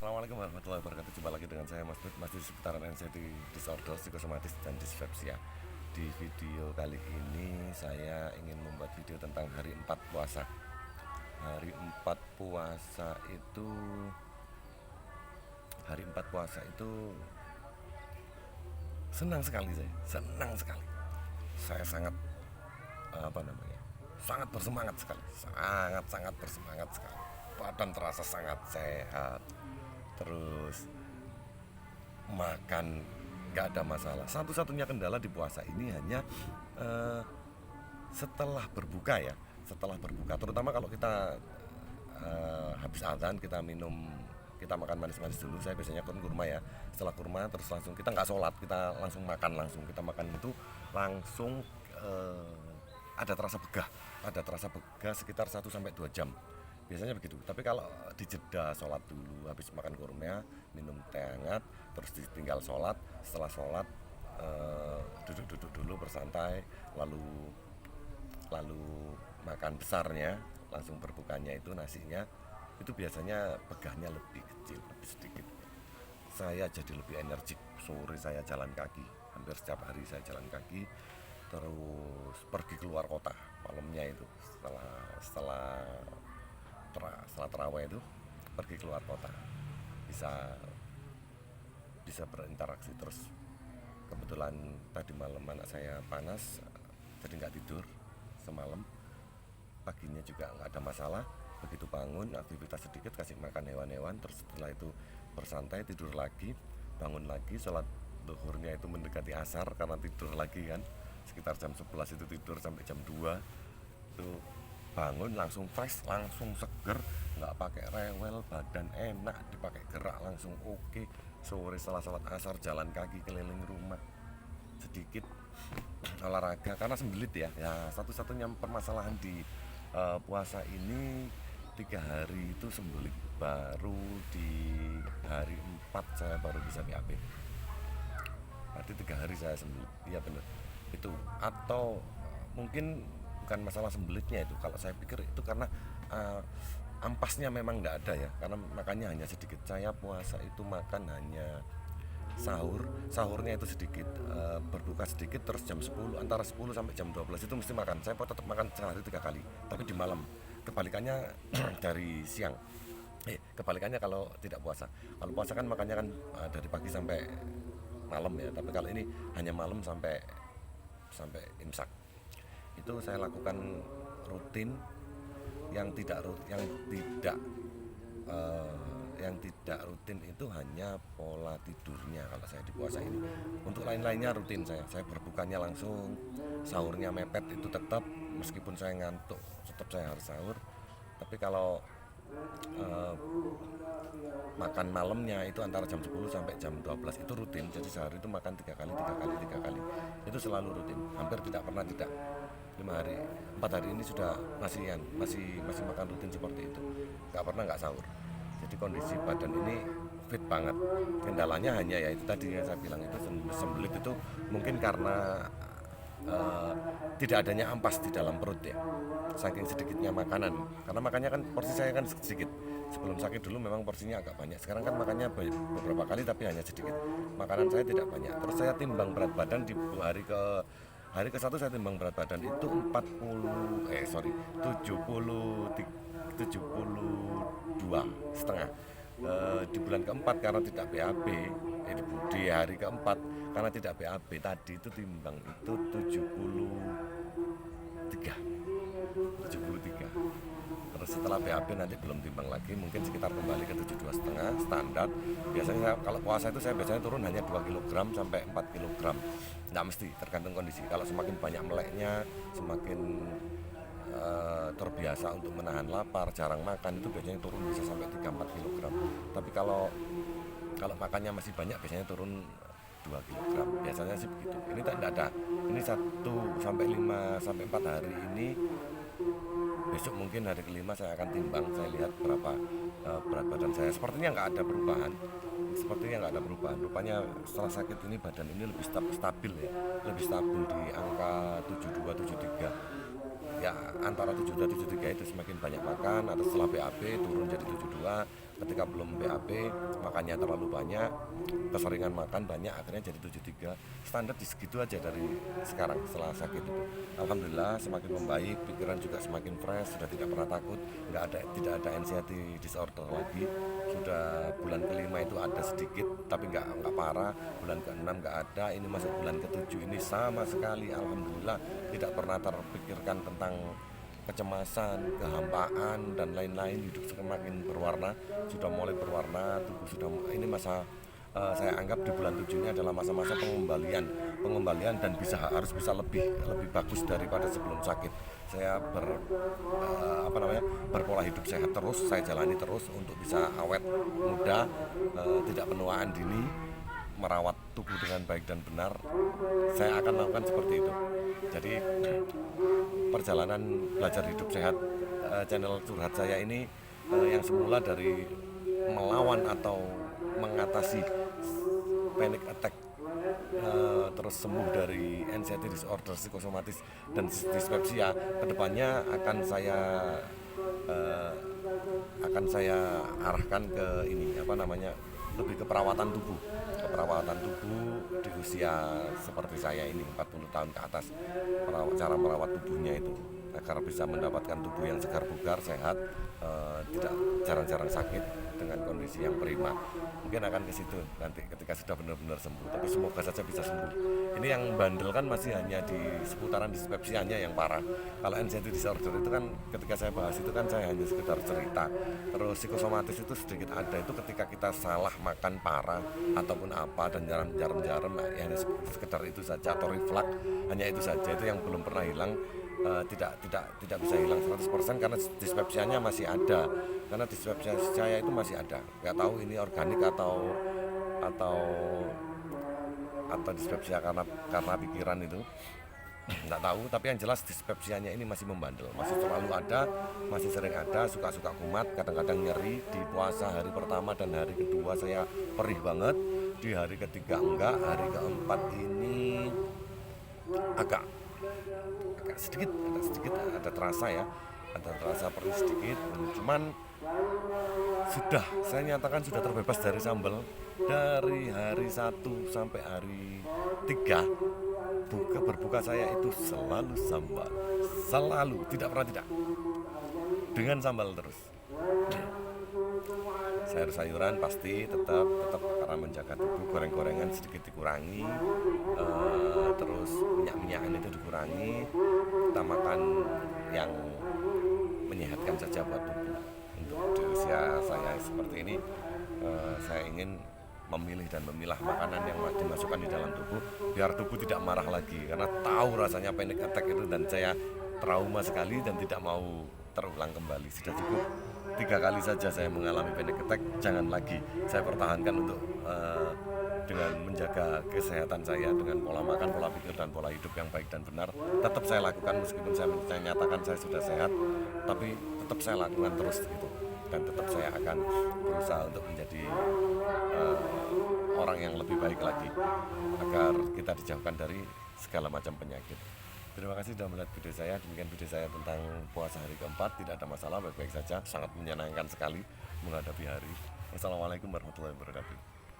Assalamualaikum warahmatullahi wabarakatuh. Jumpa lagi dengan saya Mas Bud, masih di seputaran anxiety disorder, psikosomatis dan dispepsia. Di video kali ini saya ingin membuat video tentang hari 4 puasa. Hari 4 puasa itu Hari 4 puasa itu senang sekali saya. Senang sekali. Saya sangat sangat bersemangat sekali. Sangat bersemangat sekali. Badan terasa sangat sehat. Terus makan nggak ada masalah. Satu-satunya kendala di puasa ini hanya setelah berbuka ya. Setelah berbuka, terutama kalau kita habis azan kita makan manis-manis dulu. Saya biasanya kurma ya. Setelah kurma terus langsung kita nggak sholat, kita langsung makan. Kita makan itu langsung ada terasa begah sekitar 1 sampai 2 jam. Biasanya begitu. Tapi kalau dijeda sholat dulu, habis makan kurma, minum teh hangat, terus ditinggal sholat. Setelah sholat duduk-duduk dulu bersantai, lalu makan besarnya, langsung berbukanya itu nasinya, itu biasanya begahnya lebih kecil, lebih sedikit. Saya jadi lebih energik. Sore saya jalan kaki, hampir setiap hari saya jalan kaki. Terus pergi keluar kota malamnya itu setelah terawih itu pergi keluar kota, bisa berinteraksi. Terus kebetulan tadi malam anak saya panas, jadi nggak tidur semalam. Paginya juga nggak ada masalah. Begitu bangun aktivitas sedikit, kasih makan hewan-hewan, terus setelah itu bersantai, tidur lagi, bangun lagi, sholat duhurnya itu mendekati asar karena tidur lagi kan, sekitar jam 11 itu tidur sampai jam 2 itu bangun langsung fresh, langsung seger, nggak pakai rewel, badan enak, dipakai gerak langsung oke. Sore setelah sholat asar jalan kaki keliling rumah sedikit, olahraga karena sembelit ya. Satu-satunya permasalahan di puasa ini 3 hari itu sembelit, baru di hari 4 saya baru bisa BAB. Berarti 3 hari saya sembelit, iya benar itu. Atau mungkin bukan masalah sembelitnya itu, kalau saya pikir itu karena ampasnya memang nggak ada ya, karena makannya hanya sedikit. Saya puasa itu makan hanya sahurnya itu sedikit, berbuka sedikit, terus jam 10, antara 10 sampai jam 12 itu mesti makan. Saya tetap makan sehari 3 kali, tapi di malam. Kebalikannya dari siang. Kebalikannya kalau tidak puasa. Kalau puasa kan makannya kan dari pagi sampai malam ya, tapi kalau ini hanya malam sampai imsak. Itu saya lakukan rutin. Yang tidak rutin itu hanya pola tidurnya kalau saya di puasa ini. Untuk lain-lainnya rutin saya berbukanya langsung, sahurnya mepet itu tetap, meskipun saya ngantuk tetap saya harus sahur. Tapi kalau makan malamnya itu antara jam 10 sampai jam 12 itu rutin. Jadi sehari itu makan 3 kali. Itu selalu rutin, hampir tidak pernah tidak. 4 hari ini sudah masih makan rutin seperti itu, nggak pernah nggak sahur. Jadi kondisi badan ini fit banget. Kendalanya hanya ya itu tadi yang saya bilang, itu sembelit itu mungkin karena tidak adanya ampas di dalam perut ya, saking sedikitnya makanan. Karena makannya kan porsi saya kan sedikit. Sebelum sakit dulu memang porsinya agak banyak, sekarang kan makannya beberapa kali tapi hanya sedikit. Makanan saya tidak banyak. Terus saya timbang berat badan di hari ke 1 saya timbang berat badan itu 72 setengah. Di bulan keempat karena tidak BAB, di hari keempat karena tidak BAB tadi itu timbang itu 73. Terus setelah BAB nanti belum timbang lagi, mungkin sekitar kembali ke 72 setengah standar. Biasanya kalau puasa itu saya biasanya turun hanya 2 kg sampai 4 kg. Nggak mesti, tergantung kondisi. Kalau semakin banyak meleknya, semakin terbiasa untuk menahan lapar, jarang makan, itu biasanya turun bisa sampai 3-4 kg. Tapi kalau makannya masih banyak biasanya turun 2 kg. Biasanya sih begitu. Ini tidak ada. Ini 1-5-4 hari ini. Besok mungkin hari kelima saya akan timbang, saya lihat berapa berat badan saya. Sepertinya nggak ada perubahan. Rupanya setelah sakit ini badan ini lebih stabil ya, lebih stabil di angka 72-73. Ya antara 72-73 itu semakin banyak makan, atau setelah BAB turun jadi 72, ketika belum BAB makannya terlalu banyak, keseringan makan banyak, akhirnya jadi 73. Standar di segitu aja dari sekarang setelah sakit itu. Alhamdulillah semakin membaik, pikiran juga semakin fresh, sudah tidak pernah takut, tidak ada anxiety disorder lagi. Sudah bulan kelima itu ada sedikit tapi nggak parah, bulan ke-6 nggak ada, ini masuk bulan ke-7 ini sama sekali. Alhamdulillah tidak pernah terpikirkan tentang kecemasan, kehampaan dan lain-lain. Hidup semakin berwarna, sudah mulai berwarna, tubuh sudah ini masa saya anggap di bulan 7 ini adalah masa-masa pengembalian dan harus bisa lebih bagus daripada sebelum sakit. Saya berpola hidup sehat terus, saya jalani terus untuk bisa awet muda, tidak penuaan dini, merawat tubuh dengan baik dan benar. Saya akan lakukan seperti itu. Jadi perjalanan belajar hidup sehat channel curhat saya ini yang semula dari melawan atau mengatasi panic attack, terus sembuh dari anxiety disorder, psikosomatis dan dispepsia, kedepannya akan saya arahkan ke ini lebih ke perawatan tubuh di usia seperti saya ini 40 tahun ke atas. Cara merawat tubuhnya itu agar bisa mendapatkan tubuh yang segar bugar, sehat, tidak jarang-jarang sakit dengan kondisi yang prima. Mungkin akan ke situ nanti ketika sudah benar-benar sembuh, tapi semoga saja bisa sembuh. Ini yang bandel kan masih hanya di seputaran dispepsianya yang parah. Kalau anxiety disorder itu kan ketika saya bahas itu kan saya hanya sekedar cerita. Terus psikosomatis itu sedikit ada, itu ketika kita salah makan parah ataupun apa dan jarum-jarum ya hanya sekedar itu saja, atau reflux, hanya itu saja. Itu yang belum pernah hilang. Tidak bisa hilang 100% karena dispepsianya masih ada, karena dispepsia saya itu masih ada. Nggak tahu ini organik atau dispepsia karena pikiran itu, nggak tahu. Tapi yang jelas dispepsianya ini masih membandel, masih selalu ada, masih sering ada, suka kumat, kadang-kadang nyeri. Di puasa hari pertama dan hari kedua saya perih banget, di hari ketiga enggak, hari keempat ini agak sedikit ada terasa perih sedikit. Cuman saya nyatakan sudah terbebas dari sambal dari hari 1 sampai hari 3. Berbuka saya itu selalu sambal, selalu, tidak pernah tidak, dengan sambal terus. Sayur-sayuran pasti tetap karena menjaga tubuh, goreng-gorengan sedikit dikurangi, terus minyak-minyakan itu dikurangi. Kita makan yang menyehatkan saja buat tubuh. Untuk di usia saya seperti ini, saya ingin memilih dan memilah makanan yang dimasukkan di dalam tubuh biar tubuh tidak marah lagi, karena tahu rasanya panic attack itu dan saya trauma sekali dan tidak mau terulang kembali. Sudah cukup 3 kali saja saya mengalami panic attack, jangan lagi. Saya pertahankan untuk dengan menjaga kesehatan saya dengan pola makan, pola pikir dan pola hidup yang baik dan benar. Tetap saya lakukan meskipun saya nyatakan saya sudah sehat, tapi tetap saya lakukan terus gitu. Dan tetap saya akan berusaha untuk menjadi orang yang lebih baik lagi agar kita dijauhkan dari segala macam penyakit. Terima kasih sudah melihat video saya. Demikian video saya tentang puasa hari keempat. Tidak ada masalah, baik-baik saja. Sangat menyenangkan sekali menghadapi hari. Wassalamualaikum warahmatullahi wabarakatuh.